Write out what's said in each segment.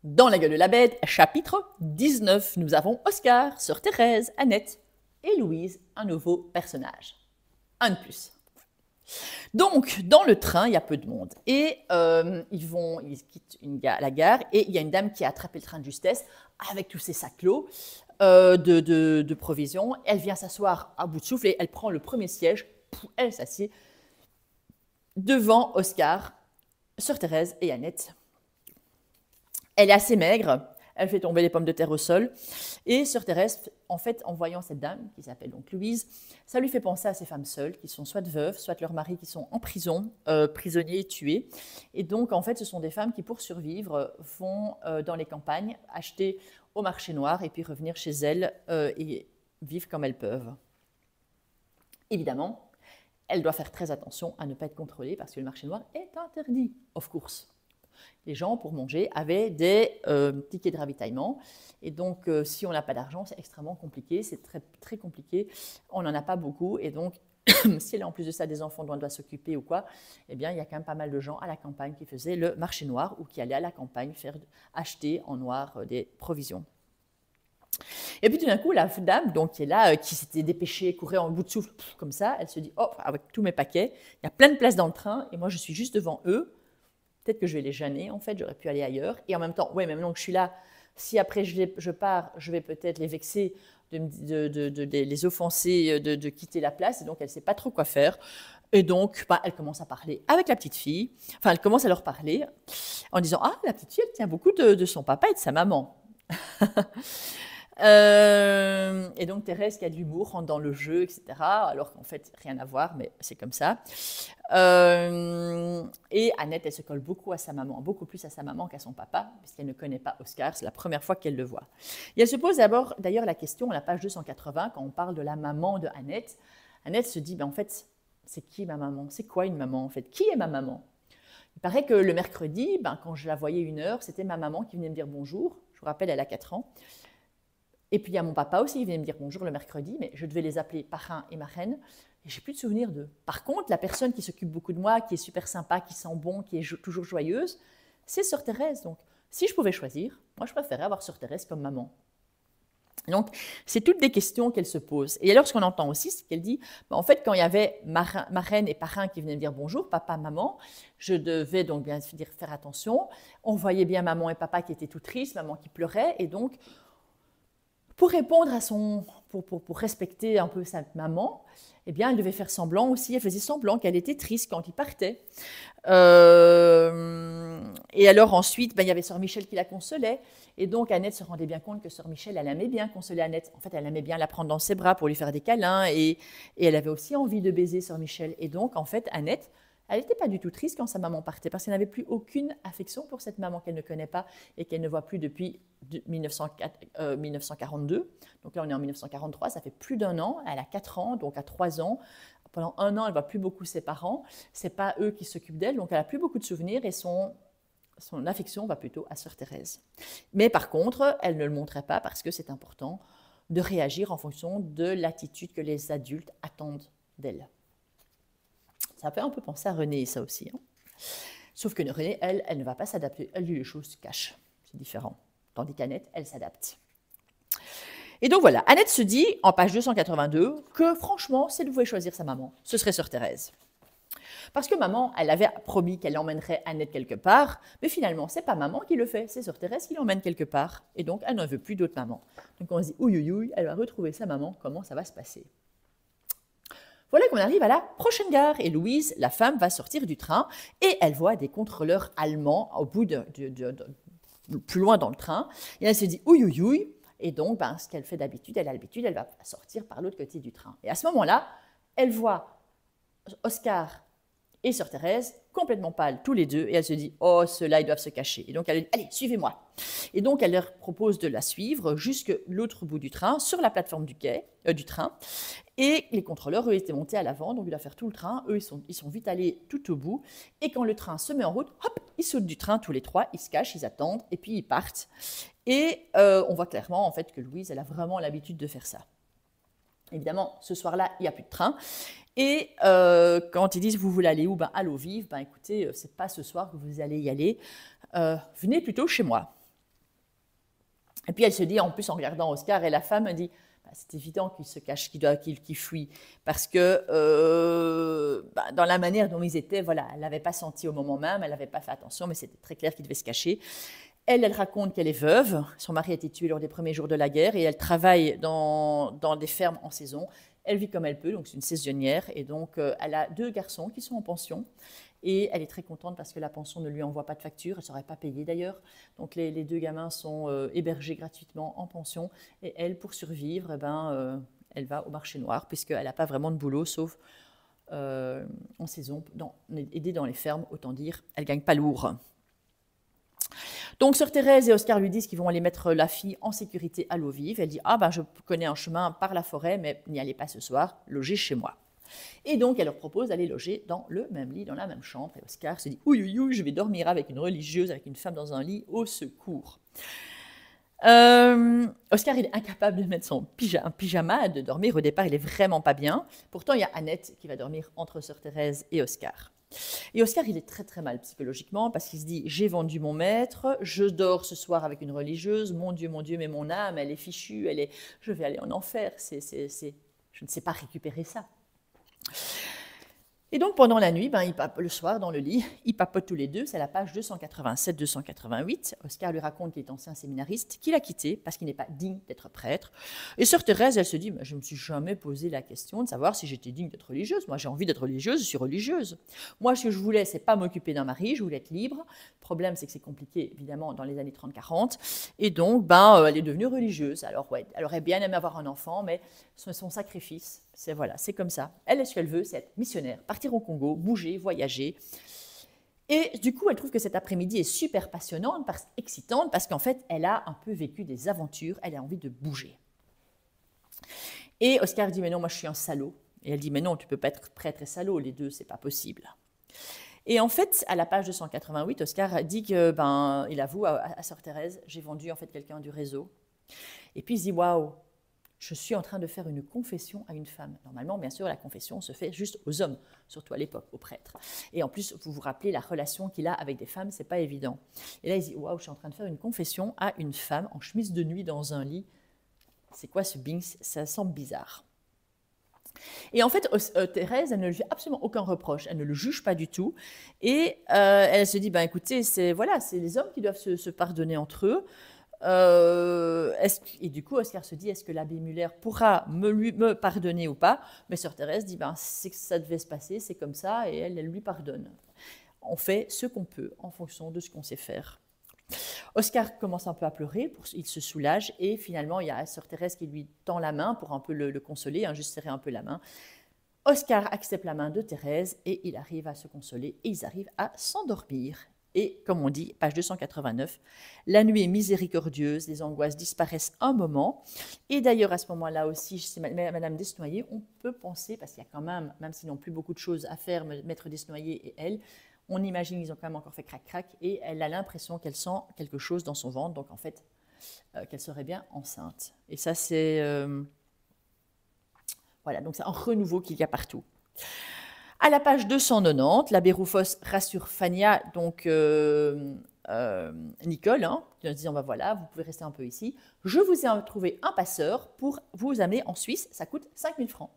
Dans La Gueule de la Bête, chapitre 19, nous avons Oscar, Sœur Thérèse, Annette et Louise, un nouveau personnage. Un de plus. Donc, dans le train, il y a peu de monde. Et ils quittent la gare et il y a une dame qui a attrapé le train de justesse avec tous ses sacs lots de provisions. Elle vient s'asseoir à bout de souffle et elle prend le premier siège. Elle s'assied devant Oscar, Sœur Thérèse et Annette. Elle est assez maigre, elle fait tomber les pommes de terre au sol. Et Sœur Thérèse, en fait, en voyant cette dame, qui s'appelle donc Louise, ça lui fait penser à ces femmes seules, qui sont soit veuves, soit leurs maris qui sont en prison, prisonniers, tués. Et donc, en fait, ce sont des femmes qui, pour survivre, vont dans les campagnes acheter au marché noir et puis revenir chez elles et vivre comme elles peuvent. Évidemment, elle doit faire très attention à ne pas être contrôlée parce que le marché noir est interdit, of course. Les gens, pour manger, avaient des tickets de ravitaillement. Et donc, si on n'a pas d'argent, c'est extrêmement compliqué. C'est très, très compliqué. On n'en a pas beaucoup. Et donc, si elle a en plus de ça des enfants dont elle doit s'occuper ou quoi, eh bien, il y a quand même pas mal de gens à la campagne qui faisaient le marché noir ou qui allaient à la campagne acheter en noir des provisions. Et puis tout d'un coup, la dame donc, qui est là, qui s'était dépêchée, courait en bout de souffle, comme ça, elle se dit « Oh, avec tous mes paquets, il y a plein de place dans le train et moi, je suis juste devant eux. Peut-être que je vais les gêner, en fait, j'aurais pu aller ailleurs. Et en même temps, ouais, mais maintenant que je suis là, si après je pars, je vais peut-être les vexer, de les offenser, de quitter la place. Et donc, elle ne sait pas trop quoi faire. Et donc, elle commence à parler avec la petite fille. Enfin, elle commence à leur parler en disant « Ah, la petite fille, elle tient beaucoup de son papa et de sa maman. » Et donc Thérèse qui a de l'humour rentre dans le jeu, etc. Alors qu'en fait, rien à voir, mais c'est comme ça. Et Annette, elle se colle beaucoup à sa maman, beaucoup plus à sa maman qu'à son papa, puisqu'elle ne connaît pas Oscar, c'est la première fois qu'elle le voit. Et elle se pose d'abord, d'ailleurs, la question à la page 280, quand on parle de la maman de Annette. Annette se dit, en fait, c'est qui ma maman? C'est quoi une maman, en fait? Qui est ma maman? Il paraît que le mercredi, quand je la voyais 1 heure, c'était ma maman qui venait me dire bonjour. Je vous rappelle, elle a 4 ans. Et puis il y a mon papa aussi, il venait me dire bonjour le mercredi, mais je devais les appeler parrain et marraine, et j'ai plus de souvenirs d'eux. Par contre, la personne qui s'occupe beaucoup de moi, qui est super sympa, qui sent bon, qui est toujours joyeuse, c'est Sœur Thérèse. Donc, si je pouvais choisir, moi je préférais avoir Sœur Thérèse comme maman. Donc, c'est toutes des questions qu'elle se pose. Et alors, ce qu'on entend aussi, c'est qu'elle dit, en fait, quand il y avait marraine et parrain qui venaient me dire bonjour, papa, maman, je devais donc bien dire faire attention. On voyait bien maman et papa qui étaient tout tristes, maman qui pleurait, et donc, pour répondre à pour respecter un peu sa maman, eh bien, elle devait faire semblant aussi, elle faisait semblant qu'elle était triste quand il partait. Et alors ensuite, il y avait Sœur Michel qui la consolait, et donc Annette se rendait bien compte que Sœur Michel, elle aimait bien consoler Annette. En fait, elle aimait bien la prendre dans ses bras pour lui faire des câlins, et elle avait aussi envie de baiser Sœur Michel. Et donc, en fait, Annette, elle n'était pas du tout triste quand sa maman partait, parce qu'elle n'avait plus aucune affection pour cette maman qu'elle ne connaît pas et qu'elle ne voit plus depuis 1942. Donc là, on est en 1943, ça fait plus d'1 an. Elle a 4 ans, donc à 3 ans. Pendant 1 an, elle ne voit plus beaucoup ses parents. Ce n'est pas eux qui s'occupent d'elle, donc elle n'a plus beaucoup de souvenirs et son affection va plutôt à Sœur Thérèse. Mais par contre, elle ne le montrait pas parce que c'est important de réagir en fonction de l'attitude que les adultes attendent d'elle. Ça fait un peu penser à Renée, ça aussi. Hein. Sauf que Renée, elle ne va pas s'adapter. Elle dit les choses se cachent. C'est différent. Tandis qu'Annette, elle s'adapte. Et donc voilà, Annette se dit, en page 282, que franchement, si elle pouvait choisir sa maman, ce serait Sœur Thérèse. Parce que maman, elle avait promis qu'elle emmènerait Annette quelque part, mais finalement, c'est pas maman qui le fait, c'est Sœur Thérèse qui l'emmène quelque part. Et donc, elle n'en veut plus d'autre maman. Donc on se dit, ouïe, elle va retrouver sa maman, comment ça va se passer? Voilà qu'on arrive à la prochaine gare et Louise, la femme, va sortir du train et elle voit des contrôleurs allemands au bout plus loin dans le train. Et elle se dit ouïe. Et donc, ce qu'elle fait d'habitude, elle va sortir par l'autre côté du train. Et à ce moment-là, elle voit Oscar et Sœur Thérèse complètement pâles, tous les deux, et elle se dit « Oh, ceux-là, ils doivent se cacher ». Et donc, elle dit « Allez, suivez-moi ». Et donc, elle leur propose de la suivre jusqu'à l'autre bout du train, sur la plateforme du train. Et les contrôleurs, eux, étaient montés à l'avant, donc ils doivent faire tout le train. Eux, ils sont vite allés tout au bout. Et quand le train se met en route, hop, ils sautent du train tous les trois, ils se cachent, ils attendent, et puis ils partent. Et on voit clairement, en fait, que Louise, elle a vraiment l'habitude de faire ça. Évidemment, ce soir-là, il n'y a plus de train. Et quand ils disent « Vous voulez aller où ?» À l'eau vive, écoutez, ce n'est pas ce soir que vous allez y aller. Venez plutôt chez moi. Et puis elle se dit, en plus en regardant Oscar et la femme, elle dit, bah, c'est évident qu'il se cache, qu'il fuit, parce que bah, dans la manière dont ils étaient, voilà, elle l'avait pas senti au moment même, elle n'avait pas fait attention, mais c'était très clair qu'il devait se cacher. Elle raconte qu'elle est veuve, son mari a été tué lors des premiers jours de la guerre, et elle travaille dans des fermes en saison. Elle vit comme elle peut, donc c'est une saisonnière, et donc elle a 2 garçons qui sont en pension, et elle est très contente parce que la pension ne lui envoie pas de facture, elle ne serait pas payée d'ailleurs. Donc les 2 gamins sont hébergés gratuitement en pension, et elle, pour survivre, eh ben, elle va au marché noir, puisqu'elle n'a pas vraiment de boulot, sauf en saison, aider dans les fermes, autant dire, elle ne gagne pas lourd. Donc, sœur Thérèse et Oscar lui disent qu'ils vont aller mettre la fille en sécurité à l'eau vive. Elle dit « Ah, ben, je connais un chemin par la forêt, mais n'y allez pas ce soir, logez chez moi. » Et donc, elle leur propose d'aller loger dans le même lit, dans la même chambre. Et Oscar se dit « Oui, oui, oui, je vais dormir avec une religieuse, avec une femme dans un lit, au secours. » Oscar, il est incapable de mettre son pyjama, de dormir. Au départ, il est vraiment pas bien. Pourtant, il y a Annette qui va dormir entre sœur Thérèse et Oscar. Et Oscar, il est très très mal psychologiquement parce qu'il se dit « J'ai vendu mon maître, je dors ce soir avec une religieuse, mon Dieu, mais mon âme, elle est fichue, je vais aller en enfer, je ne sais pas récupérer ça. » Et donc pendant la nuit, le soir dans le lit, ils papotent tous les deux, c'est la page 287-288. Oscar lui raconte qu'il est ancien séminariste, qu'il a quitté parce qu'il n'est pas digne d'être prêtre. Et sœur Thérèse, elle se dit, je ne me suis jamais posé la question de savoir si j'étais digne d'être religieuse. Moi j'ai envie d'être religieuse, je suis religieuse. Moi ce que je voulais, c'est pas m'occuper d'un mari, je voulais être libre. Le problème c'est que c'est compliqué évidemment dans les années 30-40. Et donc elle est devenue religieuse. Alors ouais, elle aurait bien aimé avoir un enfant, mais son sacrifice, c'est comme ça. Elle, ce qu'elle veut, c'est être missionnaire, partir au Congo, bouger, voyager. Et du coup, elle trouve que cet après-midi est super passionnante, excitante, parce qu'en fait, elle a un peu vécu des aventures, elle a envie de bouger. Et Oscar dit, mais non, moi je suis un salaud. Et elle dit, mais non, tu ne peux pas être prêtre et salaud, les deux, c'est pas possible. Et en fait, à la page 288, Oscar dit que, il avoue à sœur Thérèse, j'ai vendu en fait quelqu'un du réseau. Et puis il se dit, waouh, je suis en train de faire une confession à une femme. Normalement, bien sûr, la confession se fait juste aux hommes, surtout à l'époque, aux prêtres. Et en plus, vous vous rappelez la relation qu'il a avec des femmes, c'est pas évident. Et là, il dit, waouh, je suis en train de faire une confession à une femme en chemise de nuit dans un lit. C'est quoi ce bing? Ça semble bizarre. Et en fait, Thérèse, elle ne lui fait absolument aucun reproche, elle ne le juge pas du tout. Et elle se dit, écoutez, c'est les hommes qui doivent se pardonner entre eux. Et du coup, Oscar se dit, est-ce que l'abbé Muller pourra me pardonner ou pas? Mais sœur Thérèse dit, c'est que ça devait se passer, c'est comme ça, et elle lui pardonne. On fait ce qu'on peut en fonction de ce qu'on sait faire. Oscar commence un peu à pleurer, il se soulage, et finalement, il y a sœur Thérèse qui lui tend la main pour un peu le consoler, juste serrer un peu la main. Oscar accepte la main de Thérèse, et il arrive à se consoler, et ils arrivent à s'endormir. Et comme on dit, page 289, la nuit est miséricordieuse, les angoisses disparaissent un moment. Et d'ailleurs, à ce moment-là aussi, chez Madame Desnoyers, on peut penser, parce qu'il y a quand même s'ils n'ont plus beaucoup de choses à faire, Maître Desnoyers et elle, on imagine qu'ils ont quand même encore fait crac-crac, et elle a l'impression qu'elle sent quelque chose dans son ventre, donc en fait, qu'elle serait bien enceinte. Et ça, c'est... Voilà, donc c'est un renouveau qu'il y a partout. À la page 290, l'abbé Rufos rassure Fania, donc Nicole, en disant, voilà, vous pouvez rester un peu ici. Je vous ai trouvé un passeur pour vous amener en Suisse, ça coûte 5 000 francs.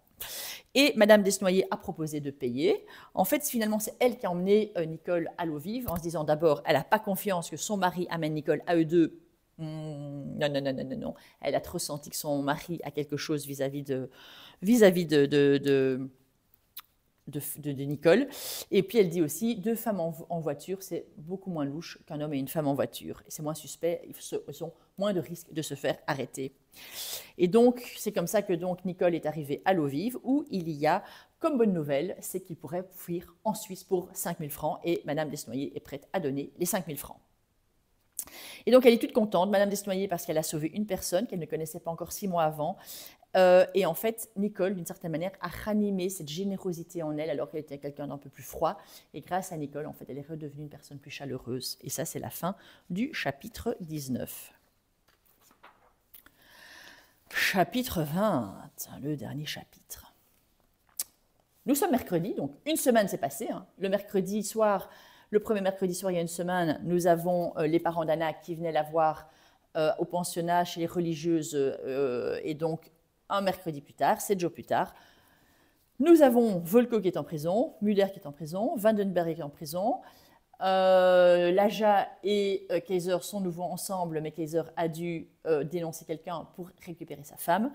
Et Madame Desnoyers a proposé de payer. En fait, finalement, c'est elle qui a emmené Nicole à l'eau vive, en se disant d'abord, elle n'a pas confiance que son mari amène Nicole à eux deux. Non. Elle a trop senti que son mari a quelque chose vis-à-vis de Nicole. Et puis elle dit aussi, 2 femmes en voiture, c'est beaucoup moins louche qu'un homme et une femme en voiture. Et c'est moins suspect, ils ont moins de risques de se faire arrêter. Et donc, c'est comme ça que donc Nicole est arrivée à l'eau vive, où il y a, comme bonne nouvelle, c'est qu'il pourrait fuir en Suisse pour 5 000 francs, et Madame Desnoyers est prête à donner les 5 000 francs. Et donc, elle est toute contente, Madame Desnoyers, parce qu'elle a sauvé une personne qu'elle ne connaissait pas encore 6 mois avant. Et en fait, Nicole, d'une certaine manière, a ranimé cette générosité en elle, alors qu'elle était quelqu'un d'un peu plus froid. Et grâce à Nicole, en fait, elle est redevenue une personne plus chaleureuse. Et ça, c'est la fin du chapitre 19. Chapitre 20, le dernier chapitre. Nous sommes mercredi, donc une semaine s'est passée. Le mercredi soir, le premier mercredi soir, il y a une semaine, nous avons les parents d'Anna qui venaient la voir au pensionnat chez les religieuses, et donc un mercredi plus tard, 7 jours plus tard, nous avons Volko qui est en prison, Müller qui est en prison, Vandenberg qui est en prison, Laja et Kaiser sont nouveau ensemble, mais Kaiser a dû dénoncer quelqu'un pour récupérer sa femme.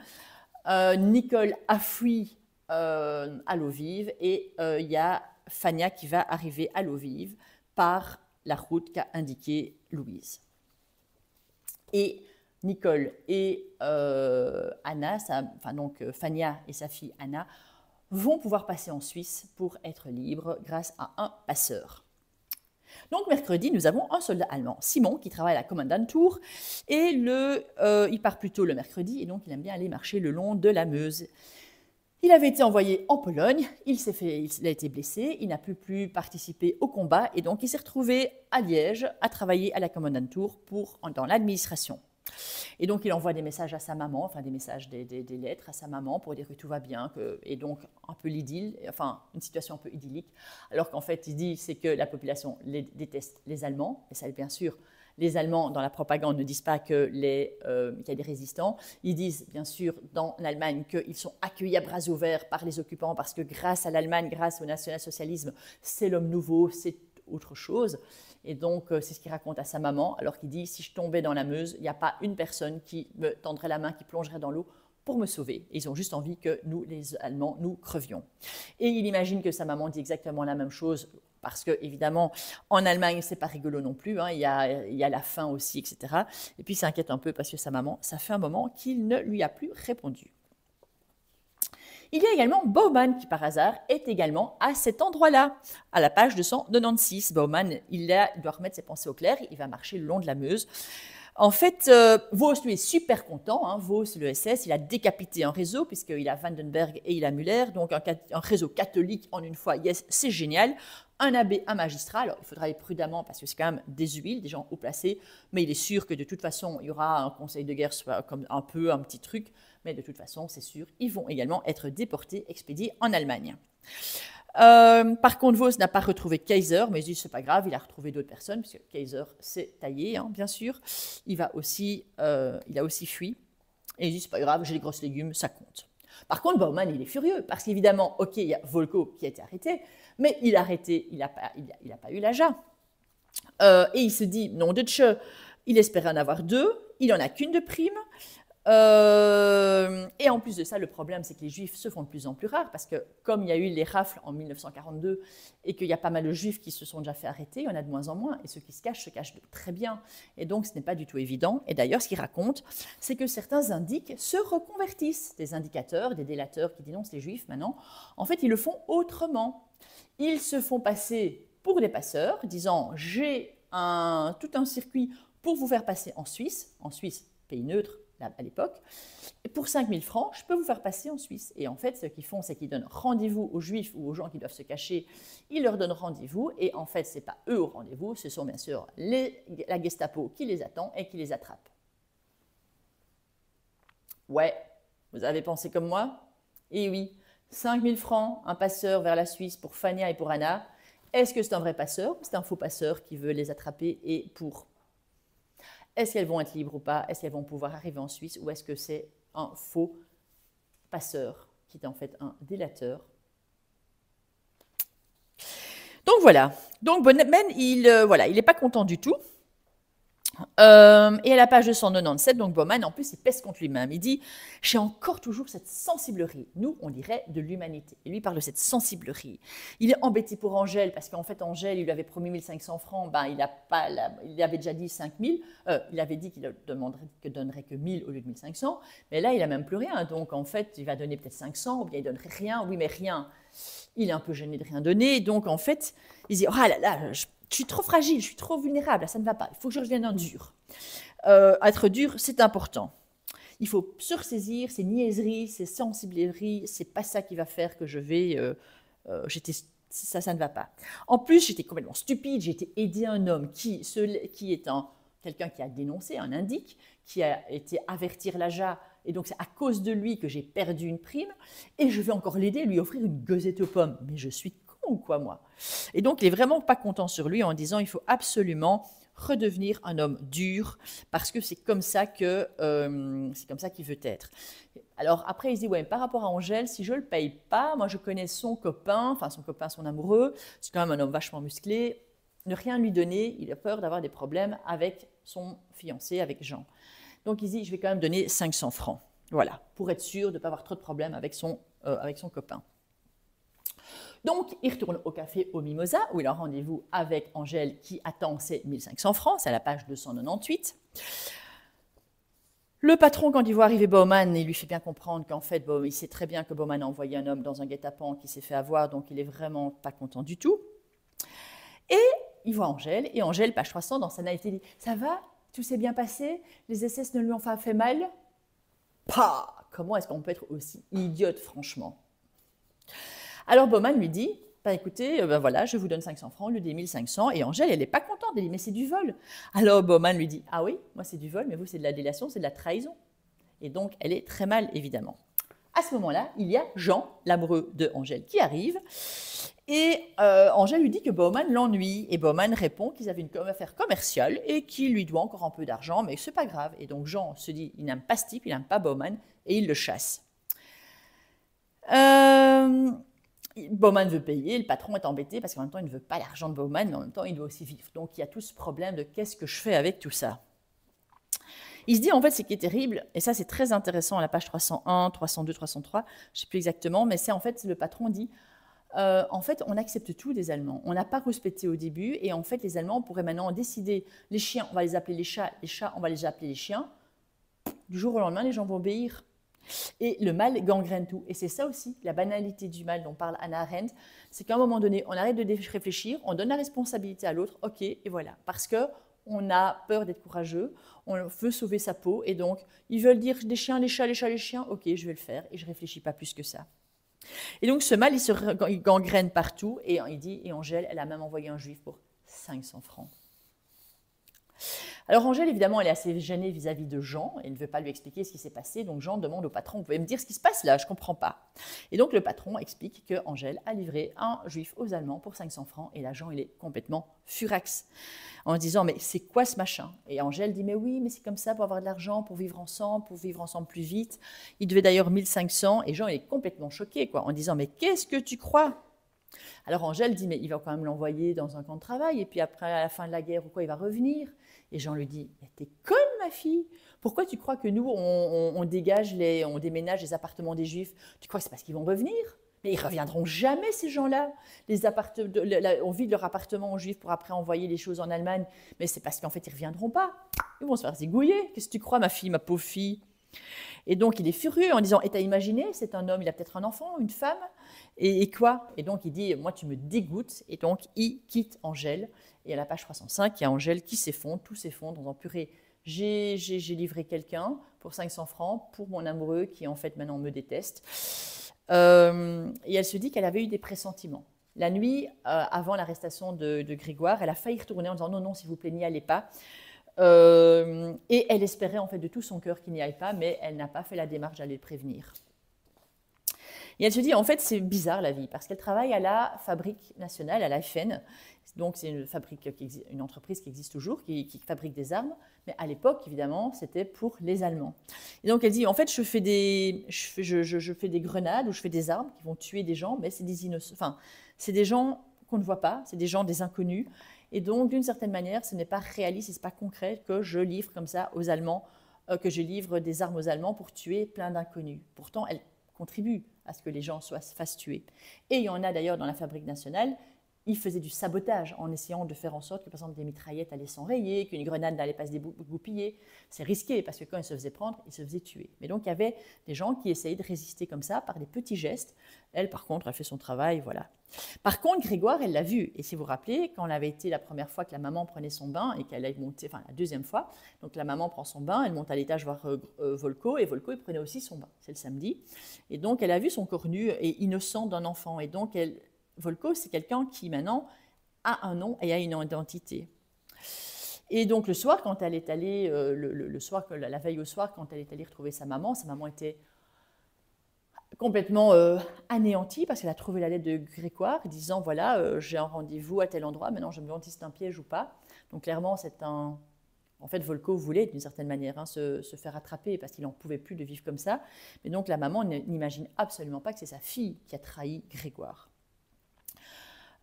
Nicole a fui à l'eau vive et il y a Fania qui va arriver à l'eau vive par la route qu'a indiquée Louise. Et Nicole et Anna, donc Fania et sa fille Anna, vont pouvoir passer en Suisse pour être libres grâce à un passeur. Donc mercredi, nous avons un soldat allemand, Simon, qui travaille à la Kommandantur, et il part plus tôt le mercredi, et donc il aime bien aller marcher le long de la Meuse. Il avait été envoyé en Pologne, il a été blessé, il n'a plus participer au combat, et donc il s'est retrouvé à Liège à travailler à la Kommandantur dans l'administration. Et donc il envoie des messages à sa maman, enfin des messages, des lettres à sa maman pour dire que tout va bien, et donc un peu l'idylle, enfin une situation un peu idyllique, alors qu'en fait il dit c'est que la population déteste les Allemands, et ça bien sûr, les Allemands dans la propagande ne disent pas qu'il y a des résistants, ils disent bien sûr dans l'Allemagne qu'ils sont accueillis à bras ouverts par les occupants parce que grâce à l'Allemagne, grâce au national-socialisme, c'est l'homme nouveau, c'est autre chose. Et donc, c'est ce qu'il raconte à sa maman, alors qu'il dit « Si je tombais dans la Meuse, il n'y a pas une personne qui me tendrait la main, qui plongerait dans l'eau pour me sauver. » Ils ont juste envie que nous, les Allemands, nous crevions. Et il imagine que sa maman dit exactement la même chose, parce que, évidemment, en Allemagne, c'est pas rigolo non plus, hein, il y a la faim aussi, etc. Et puis, il s'inquiète un peu parce que sa maman, ça fait un moment qu'il ne lui a plus répondu. Il y a également Baumann qui, par hasard, est également à cet endroit-là, à la page 296. Baumann, il doit remettre ses pensées au clair, il va marcher le long de la Meuse. En fait, Vos, lui, est super content. Hein. Vos, le SS, il a décapité un réseau, puisqu'il a Vandenberg et il a Müller, donc un réseau catholique en une fois, yes, c'est génial. Un abbé, un magistrat, alors il faudra aller prudemment, parce que c'est quand même des huiles, des gens haut placés, mais il est sûr que de toute façon, il y aura un conseil de guerre, soit comme un petit truc, mais de toute façon, c'est sûr, ils vont également être déportés, expédiés en Allemagne. Par contre, Vos n'a pas retrouvé Kaiser, mais il dit c'est pas grave, il a retrouvé d'autres personnes, puisque Kaiser s'est taillé, hein, bien sûr. Il a aussi fui. Et il dit c'est pas grave, j'ai les grosses légumes, ça compte. Par contre, Baumann, il est furieux, parce qu'évidemment, ok, il y a Volko qui a été arrêté, mais il n'a pas eu l'AJA. Et il se dit, non de Tche, il espérait en avoir 2, il n'en a qu'une de prime. Et en plus de ça, le problème, c'est que les Juifs se font de plus en plus rares, parce que comme il y a eu les rafles en 1942 et qu'il y a pas mal de Juifs qui se sont déjà fait arrêter, il y en a de moins en moins, et ceux qui se cachent très bien. Et donc, ce n'est pas du tout évident. Et d'ailleurs, ce qu'il raconte, c'est que certains indiques se reconvertissent. Des indicateurs, des délateurs qui dénoncent les Juifs maintenant, en fait, ils le font autrement. Ils se font passer pour des passeurs, disant « j'ai tout un circuit pour vous faire passer en Suisse, pays neutre, à l'époque, et pour 5 000 francs, je peux vous faire passer en Suisse. » Et en fait, ce qu'ils font, c'est qu'ils donnent rendez-vous aux Juifs ou aux gens qui doivent se cacher, ils leur donnent rendez-vous, et en fait, ce n'est pas eux au rendez-vous, ce sont bien sûr la Gestapo qui les attend et qui les attrape. Ouais, vous avez pensé comme moi? Eh oui, 5 000 francs, un passeur vers la Suisse pour Fania et pour Anna. Est-ce que c'est un vrai passeur ou c'est un faux passeur qui veut les attraper et pour? Est-ce qu'elles vont être libres ou pas? Est-ce qu'elles vont pouvoir arriver en Suisse? Ou est-ce que c'est un faux passeur qui est en fait un délateur? Donc voilà. Donc Baumann, il n'est pas content du tout. Et à la page 297, donc Baumann, en plus, il pèse contre lui-même. Il dit « J'ai encore toujours cette sensiblerie. » Nous, on dirait de l'humanité. Et lui parle de cette sensiblerie. Il est embêté pour Angèle, parce qu'en fait, Angèle, il lui avait promis 1 500 francs. Ben, il avait déjà dit 5 000. Il avait dit qu'il ne donnerait que 1 000 au lieu de 1 500. Mais là, il n'a même plus rien. Donc, en fait, il va donner peut-être 500, ou bien il ne donnerait rien. Oui, mais rien. Il est un peu gêné de rien donner. Donc, en fait, il dit « Oh là là, je suis trop fragile, je suis trop vulnérable, ça ne va pas, il faut que je revienne en dur. » Être dur, c'est important. Il faut sursaisir ces niaiseries, ces sensibleries, c'est pas ça qui va faire que je vais... ça ne va pas. En plus, j'étais complètement stupide, j'ai été aider un homme qui est quelqu'un qui a dénoncé, un indique, qui a été avertir l'AJA, et donc c'est à cause de lui que j'ai perdu une prime, et je vais encore l'aider, lui offrir une gazette aux pommes. Mais je suis con ou quoi, moi? Et donc, il n'est vraiment pas content sur lui en disant il faut absolument redevenir un homme dur, parce que c'est comme ça qu'il veut être. Alors après, il se dit, ouais, par rapport à Angèle, si je ne le paye pas, moi je connais son copain, son amoureux, c'est quand même un homme vachement musclé, ne rien lui donner, il a peur d'avoir des problèmes avec son fiancé, avec Jean. Donc il dit, je vais quand même donner 500 francs, voilà, pour être sûr de ne pas avoir trop de problèmes avec son copain. Donc, il retourne au café au Mimosa, où il a rendez-vous avec Angèle qui attend ses 1500 francs, c'est à la page 298. Le patron, quand il voit arriver Baumann, il lui fait bien comprendre qu'en fait, il sait très bien que Baumann a envoyé un homme dans un guet-apens qui s'est fait avoir, donc il est vraiment pas content du tout. Et il voit Angèle, et Angèle, page 300, dans sa naïveté, dit « Ça va? Tout s'est bien passé? Les SS ne lui ont pas fait mal ?» Pah! Comment est-ce qu'on peut être aussi idiote, franchement? Alors Baumann lui dit, écoutez, voilà, je vous donne 500 francs, lui dit 1500, et Angèle, elle n'est pas contente, elle dit, mais c'est du vol. Alors Baumann lui dit, ah oui, moi c'est du vol, mais vous c'est de la délation, c'est de la trahison. Et donc elle est très mal, évidemment. À ce moment-là, il y a Jean, l'amoureux de Angèle, qui arrive, et Angèle lui dit que Baumann l'ennuie, et Baumann répond qu'ils avaient une affaire commerciale, et qu'il lui doit encore un peu d'argent, mais c'est pas grave. Et donc Jean se dit, il n'aime pas ce type, il n'aime pas Baumann, et il le chasse. Baumann veut payer, le patron est embêté parce qu'en même temps, il ne veut pas l'argent de Baumann, mais en même temps, il doit aussi vivre. Donc, il y a tout ce problème de qu'est-ce que je fais avec tout ça. Il se dit, en fait, ce qui est terrible, et ça, c'est très intéressant à la page 301, 302, 303, je ne sais plus exactement, mais c'est en fait, le patron dit, en fait, on accepte tout des Allemands. On n'a pas respecté au début, et en fait, les Allemands pourraient maintenant décider, les chiens, on va les appeler les chats, on va les appeler les chiens. Du jour au lendemain, les gens vont obéir. Et le mal gangrène tout. Et c'est ça aussi, la banalité du mal dont parle Hannah Arendt, c'est qu'à un moment donné, on arrête de réfléchir, on donne la responsabilité à l'autre, ok, et voilà. Parce qu'on a peur d'être courageux, on veut sauver sa peau, et donc, ils veulent dire des chiens, les chats, les chats, les chiens, ok, je vais le faire, et je ne réfléchis pas plus que ça. Et donc, ce mal, il gangrène partout, et il dit, et Angèle, elle a même envoyé un juif pour 500 francs. Alors Angèle, évidemment, elle est assez gênée vis-à-vis de Jean, elle ne veut pas lui expliquer ce qui s'est passé, donc Jean demande au patron, vous pouvez me dire ce qui se passe là, je ne comprends pas. Et donc le patron explique que Angèle a livré un juif aux Allemands pour 500 francs, et là Jean, il est complètement furax, en disant, mais c'est quoi ce machin? Et Angèle dit, mais oui, mais c'est comme ça pour avoir de l'argent, pour vivre ensemble plus vite. Il devait d'ailleurs 1500, et Jean, il est complètement choqué, quoi, en disant, mais qu'est-ce que tu crois? Alors Angèle dit, mais il va quand même l'envoyer dans un camp de travail, et puis après, à la fin de la guerre ou quoi, il va revenir. Et Jean lui dit, mais t'es conne ma fille, pourquoi tu crois que nous, on déménage les appartements des Juifs? Tu crois que c'est parce qu'ils vont revenir? Mais ils ne reviendront jamais, ces gens-là. On vide leur appartement aux Juifs pour après envoyer les choses en Allemagne, mais c'est parce qu'en fait, ils ne reviendront pas. Ils vont se faire zigouiller. Qu'est-ce que tu crois, ma fille, ma pauvre fille? Et donc, il est furieux en disant, et t'as imaginé, c'est un homme, il a peut-être un enfant, une femme, et quoi? Et donc, il dit, moi, tu me dégoûtes, et donc, il quitte Angèle. Et à la page 305, il y a Angèle qui s'effondre, tout s'effondre, en purée, j'ai livré quelqu'un pour 500 francs, pour mon amoureux qui, en fait, maintenant me déteste. Et elle se dit qu'elle avait eu des pressentiments. La nuit, avant l'arrestation de Grégoire, elle a failli retourner en disant, non, non, s'il vous plaît, n'y allez pas. Et elle espérait en fait de tout son cœur qu'il n'y aille pas, mais elle n'a pas fait la démarche d'aller le prévenir. Et elle se dit, en fait, c'est bizarre la vie, parce qu'elle travaille à la Fabrique nationale, à la FN. Donc, c'est une entreprise qui existe toujours, qui fabrique des armes. Mais à l'époque, évidemment, c'était pour les Allemands. Et donc, elle dit, en fait, je fais des grenades ou je fais des armes qui vont tuer des gens, mais c'est des innocents. Enfin, c'est des gens qu'on ne voit pas, c'est des gens, des inconnus. Et donc, d'une certaine manière, ce n'est pas réaliste et ce n'est pas concret que je livre comme ça aux Allemands, que je livre des armes aux Allemands pour tuer plein d'inconnus. Pourtant, elle contribue à ce que les gens se fassent tuer. Et il y en a d'ailleurs dans la Fabrique nationale, ils faisaient du sabotage en essayant de faire en sorte que, par exemple, des mitraillettes allaient s'enrayer, qu'une grenade n'allait pas se dégoupiller. C'est risqué parce que quand ils se faisaient prendre, ils se faisaient tuer. Mais donc, il y avait des gens qui essayaient de résister comme ça par des petits gestes. Elle, par contre, elle fait son travail, voilà. Par contre, Grégoire, elle l'a vu. Et si vous vous rappelez, quand elle avait été la première fois que la maman prenait son bain et qu'elle est montée, enfin la deuxième fois, donc la maman prend son bain, elle monte à l'étage voir Volko, et Volko, il prenait aussi son bain. C'est le samedi. Et donc, elle a vu son corps nu et innocent d'un enfant. Et donc, Volko, c'est quelqu'un qui, maintenant, a un nom et a une identité. Et donc, le soir, quand elle est allée, la veille au soir, quand elle est allée retrouver sa maman était complètement anéantie parce qu'elle a trouvé la lettre de Grégoire disant, voilà, j'ai un rendez-vous à tel endroit, maintenant je me demande si c'est un piège ou pas. Donc clairement, c'est un... En fait, Volko voulait, d'une certaine manière, hein, se faire attraper parce qu'il n'en pouvait plus de vivre comme ça. Mais donc la maman n'imagine absolument pas que c'est sa fille qui a trahi Grégoire.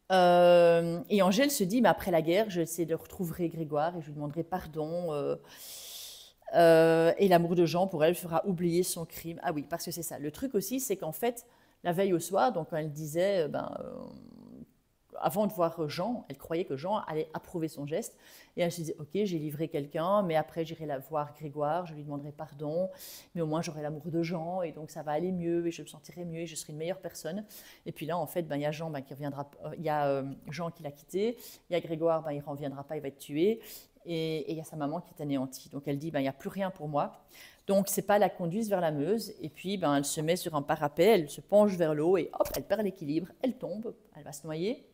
Et Angèle se dit, mais après la guerre, je retrouverai Grégoire et je lui demanderai pardon. Et l'amour de Jean, pour elle, fera oublier son crime. Ah oui, parce que c'est ça. Le truc aussi, c'est qu'en fait, la veille au soir, donc quand elle disait, avant de voir Jean, elle croyait que Jean allait approuver son geste. Et elle se disait, ok, j'ai livré quelqu'un, mais après j'irai la voir Grégoire, je lui demanderai pardon, mais au moins j'aurai l'amour de Jean, et donc ça va aller mieux, et je me sentirai mieux, et je serai une meilleure personne. Et puis là, en fait, il y a Jean qui reviendra, il y a Jean qui l'a quitté, il y a Grégoire, il ne reviendra pas, il va être tué, et il y a sa maman qui est anéantie. Donc elle dit, il n'y a plus rien pour moi. Donc c'est pas la conduise vers la Meuse, et puis elle se met sur un parapet, elle se penche vers l'eau, et hop, elle perd l'équilibre, elle tombe, elle va se noyer.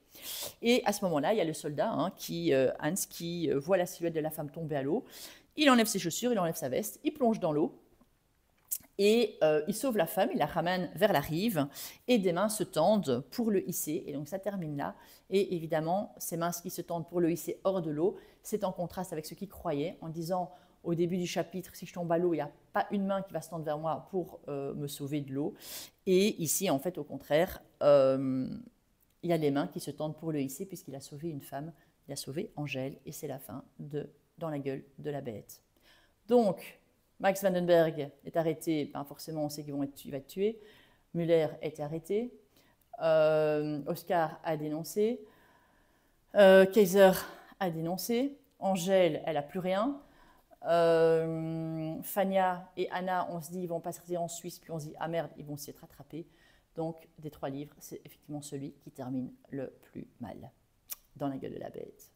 Et à ce moment-là, il y a le soldat, Hans, qui voit la silhouette de la femme tomber à l'eau. Il enlève ses chaussures, il enlève sa veste, il plonge dans l'eau et il sauve la femme, il la ramène vers la rive et des mains se tendent pour le hisser. Et donc ça termine là. Et évidemment, ces mains qui se tendent pour le hisser hors de l'eau, c'est en contraste avec ceux qui croyaient en disant au début du chapitre, si je tombe à l'eau, il n'y a pas une main qui va se tendre vers moi pour me sauver de l'eau. Et ici, en fait, au contraire, il y a les mains qui se tendent pour le hisser puisqu'il a sauvé une femme, il a sauvé Angèle et c'est la fin de Dans la gueule de la bête. Donc, Max Vandenberg est arrêté, forcément on sait qu'il va être tué, Müller est arrêté, Oscar a dénoncé, Kaiser a dénoncé, Angèle, elle n'a plus rien, Fania et Anna, on se dit ils vont partir en Suisse, puis on se dit ah merde, ils vont s'y être rattrapés. Donc, des 3 livres, c'est effectivement celui qui termine le plus mal, Dans la gueule de la bête.